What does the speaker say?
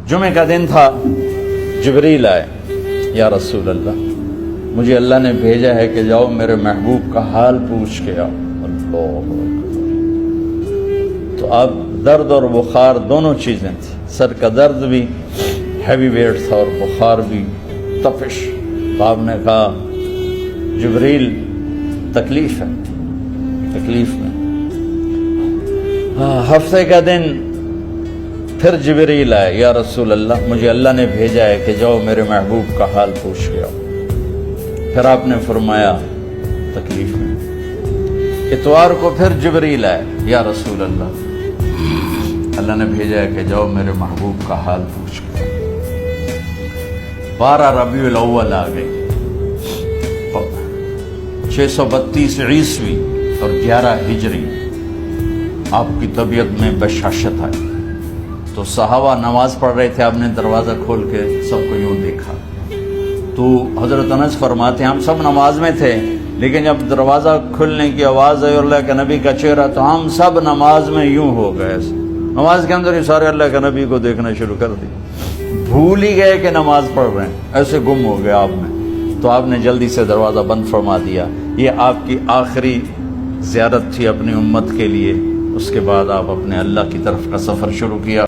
جمعے کا دن تھا، جبریل آئے، یا رسول اللہ مجھے اللہ نے بھیجا ہے کہ جاؤ میرے محبوب کا حال پوچھ کے آؤ۔ اللہ اکبر۔ تو اب درد اور بخار دونوں چیزیں تھیں، سر کا درد بھی ہیوی ویٹ تھا اور بخار بھی، تپش۔ تو آپ نے کہا جبریل تکلیف ہے، تکلیف میں۔ ہفتے کا دن پھر جبریل آئے، یا رسول اللہ مجھے اللہ نے بھیجا ہے کہ جاؤ میرے محبوب کا حال پوچھ کے آؤ۔ پھر آپ نے فرمایا تکلیف میں۔ اتوار کو پھر جبریل آئے، یا رسول اللہ اللہ نے بھیجا ہے کہ جاؤ میرے محبوب کا حال پوچھ کے آؤ۔ 12 ربیع الاول آ گئی، 632 عیسوی اور 11 ہجری، آپ کی طبیعت میں بشاشت آئی۔ تو صحابہ نماز پڑھ رہے تھے، آپ نے دروازہ کھول کے سب کو یوں دیکھا۔ تو حضرت انس فرماتے ہیں ہم سب نماز میں تھے، لیکن جب دروازہ کھلنے کی آواز آئی اور اللہ کے نبی کا چہرہ، تو ہم سب نماز میں یوں ہو گئے، نماز کے اندر ہی سارے اللہ کے نبی کو دیکھنا شروع کر دی، بھول ہی گئے کہ نماز پڑھ رہے ہیں، ایسے گم ہو گئے آپ میں۔ تو آپ نے جلدی سے دروازہ بند فرما دیا۔ یہ آپ کی آخری زیارت تھی اپنی امت کے لیے۔ اس کے بعد آپ اپنے اللہ کی طرف کا سفر شروع کیا۔